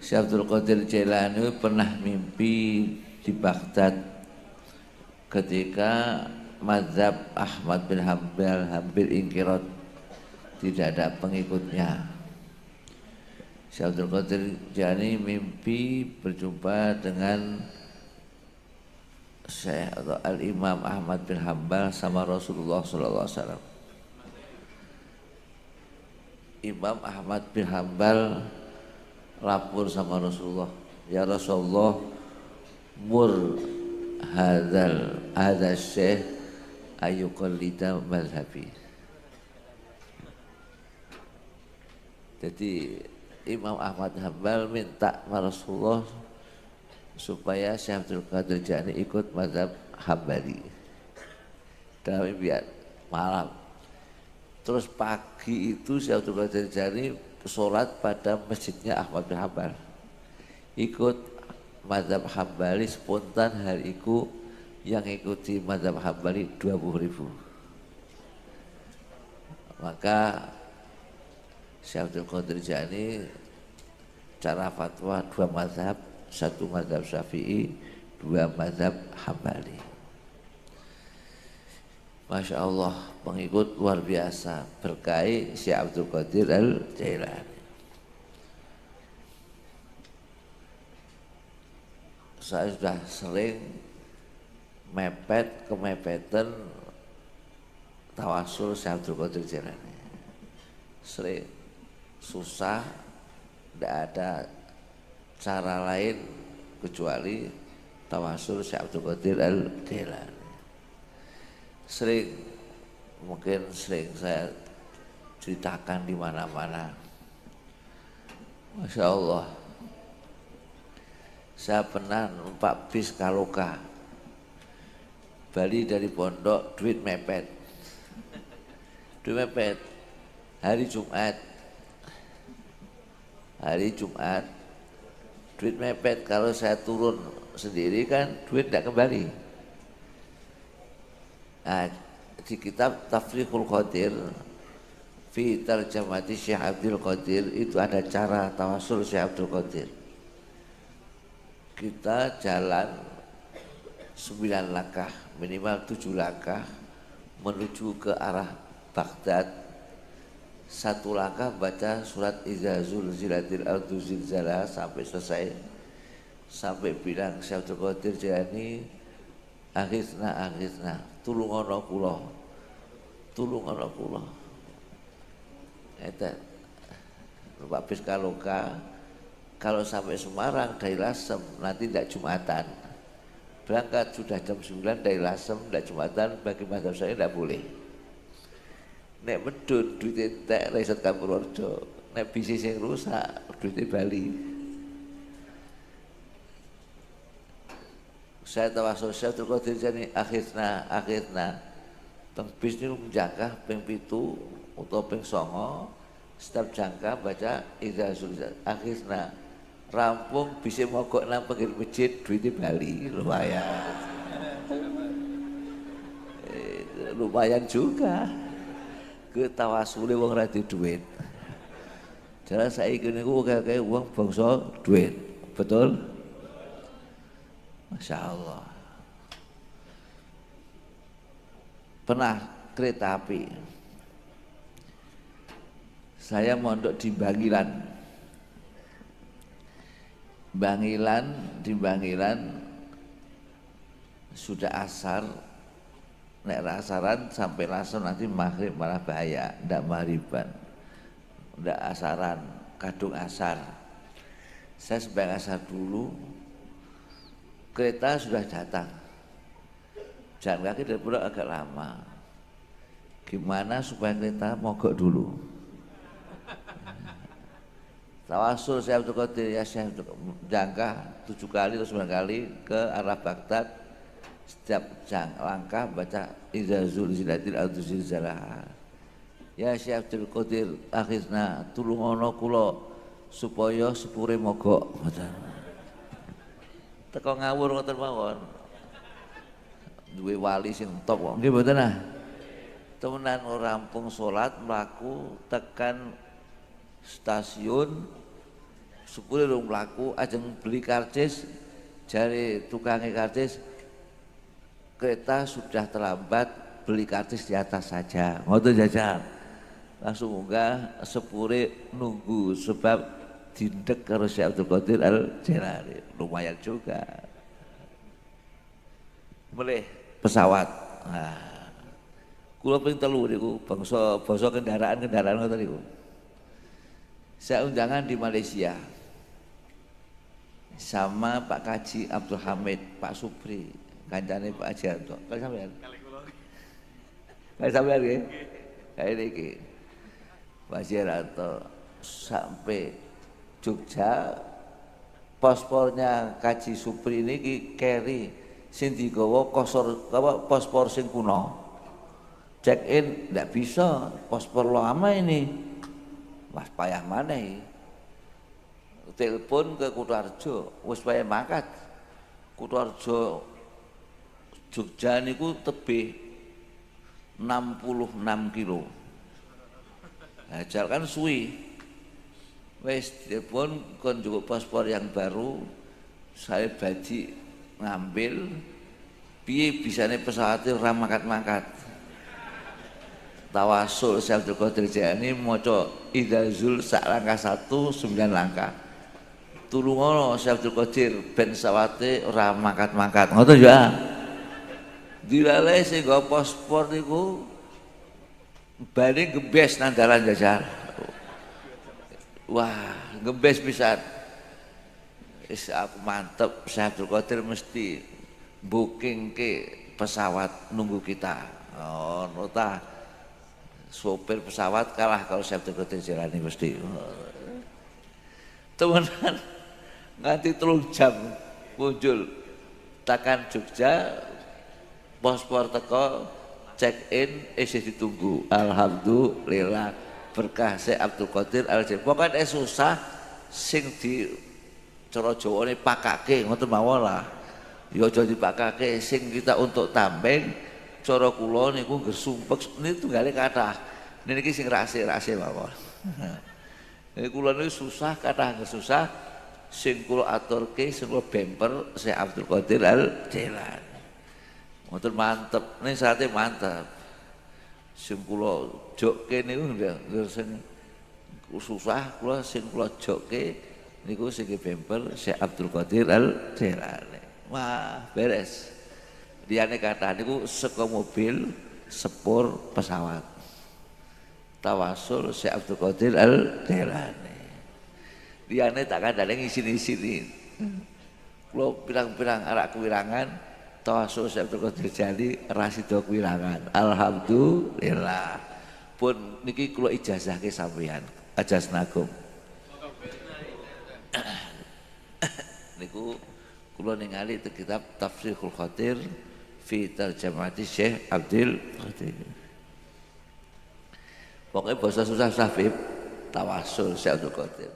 Syekh Abdul Qadir Jailani pernah mimpi di Baghdad ketika mazhab Ahmad bin Hambal hampir ingkirot, tidak ada pengikutnya. Syekh Abdul Qadir Jailani mimpi berjumpa dengan Syekh atau Al-Imam Ahmad bin Hambal sama Rasulullah SAW. Imam Ahmad bin Hambal lapor sama Rasulullah, ya Rasulullah, mur hadza syekh ayuqallida mazhabi. Jadi Imam Ahmad Hambal minta sama Rasulullah supaya Syekh Abdul Qadir Jailani ikut mazhab Hambali dalam impian malam. Terus pagi itu Syekh Abdul Qadir Jailani sholat pada masjidnya Ahmad bin Hambal, ikut mazhab Hambali spontan hari itu. Yang ikuti mazhab Hambali 20.000. Maka Syekh Abdul Qadir Jailani cara fatwa 2 mazhab, 1 mazhab Syafi'i, 2 mazhab Hambali. Masya Allah, pengikut luar biasa berkait Syekh Abdul Qadir Al-Jailani. Saya sudah sering kemepetan tawasul Syekh Abdul Qadir Jailani. Sering, susah, tidak ada cara lain kecuali tawasul Syekh Abdul Qadir Al-Jailani. Mungkin sering saya ceritakan di mana-mana. Masya Allah, saya pernah numpak bis Kaloka Bali dari pondok, duit mepet hari Jumat duit mepet. Kalau saya turun sendiri kan duit tidak kembali. Nah, di kitab Tafriqul Qadir fi tarjamati Syekh Abdul Qadir itu ada cara tawasul Syekh Abdul Qadir. Kita jalan 9 langkah, minimal 7 langkah menuju ke arah Baghdad. 1 langkah baca surat Iza Zulzilatil Ardu Zilzalaha sampai selesai, sampai bilang Syekh Abdul Qadir Jailani, akhirna tulungono kula. Eta Pak bis Kaloka, kalau sampai Semarang dari Lasem nanti tidak Jumatan. Berangkat sudah jam 9 dari Lasem tidak Jumatan, bagi mazhab saya tidak boleh. Nek medun duit entek Raisat Purworejo, nek bisnis yang rusak duitnya Bali. Saya tawasul Syekh Abdul Qadir Jailani akhirna teng bis niku menjangkah ping 7 utawa ping 9, setiap jangkah baca Idza Zulzilat. Akhirna rampung bisa mogok nang pinggir masjid, duitnya Bali, lumayan juga. Ketawasule wong ra duit. Jalan saiki niku akeh wong bangsa duit. Betul? Masya Allah. Pernah kereta api, saya mondok di Bangilan. Di Bangilan sudah asar, nek asaran sampai langsung nanti maghrib malah bahaya, ndak maghriban, ndak asaran, kadung asar. Saya sembahyang asar dulu, kereta sudah datang. Jalan kaki dari pulau agak lama. Gimana supaya kereta mogok dulu? Tawasul Syekh Abdul Qadir, ya Syekh, jangkah 7 kali atau 9 kali ke arah Baghdad. Setiap langkah baca Idza Zulzilatil Ardu Zilzalaha. Ya Syekh Abdul Qadir, akhirna tulungono kula supaya sepure mogok. Teko ngawur ngoten mawon. Duwe wali sing top kok. Nggih mboten ah. Temenan rampung salat mlaku tekan stasiun sepure rong mlaku ajeng beli karcis, jare tukangnya karcis, kereta sudah terlambat, beli karcis di atas saja. Ngoten jajal. Langsung munggah sepure nunggu sebab dindek karo Syekh Abdul Qadir Al-Jilani. Lumayan juga. Mulih pesawat. Nah, kula ping 3 niku bangsa kendaraan ngoten niku. Saya undangan di Malaysia sama Pak Kaji Abdul Hamid, Pak Supri, kancane Pak Ajanto. Kali sampean? Kali sampean nggih? Kayak niki. Pak Ajanto sampai Jogja, paspornya Kaji Supri ini carry sing digawa paspor sing kuno. Check in ndak bisa, paspor lama ini. Mas payah maneh. Telepon ke Kutoarjo, wis payah mangkat. Kutoarjo Jogja niku tebih 66 kilo. Nah, kan suwi. Wis telepon kon juga paspor yang baru, saya baji ngambil, piye bisane pesawatnya ora mangkat-mangkat. Tawasul Syekh Abdul Qadir Jailani maca Idzazul sak langkah 1 9 langkah. Tulungono Syekh Abdul Qadir ben pesawate ora mangkat-mangkat. Ngoten ya. Dilale sing nggo paspor niku bane gebes nang dalan jajal. Wah, gebes pisan. Wis aku mantep Syekh Abdul Qadir mesti booking ke pesawat nunggu kita. Oh, nota sopir pesawat kalah kalau Syekh Abdul Qadir Jailani mesti. Temenan nganti 3 jam muncul tekan Jogja, paspor teko, check in isih ditunggu. Alhamdulillah berkah Syekh Abdul Qadir Al-Jilani. Pokoknya susah sing di cara Jawane pakake ngoten mawon lah. Ya aja dipakake sing kita untuk tambeng cara kula niku nggih sumpek niku tunggale kathah. Niki sing rahasia mawon. Nek kula niku susah kathah susah sing kula aturke sing kula bemper Syekh Abdul Qadir Al-Jilani. Ngoten mantep, ning sate mantep. Sing kula jokke niku sing susah kula sing kula jokke niku sing bemper Syekh Abdul Qadir Al-Jilani. Wah, beres. Liyane kathah niku saka mobil, sepur, pesawat. Tawasul Syekh Abdul Qadir Al-Jilani. Liyane tak kandhane ngisini-isini. Kula pirang-pirang arak kewirangan tawasul Syekh Abdul Qadir Jailani rasida kewirangan. Alhamdulillah. Pun niki kula ijazahke sampeyan, ajasnakum. Niku kula ningali te kitab Tafsirul Qadir fi tarjamati Syekh Abdul Qadir. Pokoknya bahasa susah-susah tawasul Syekh Abdul Qadir.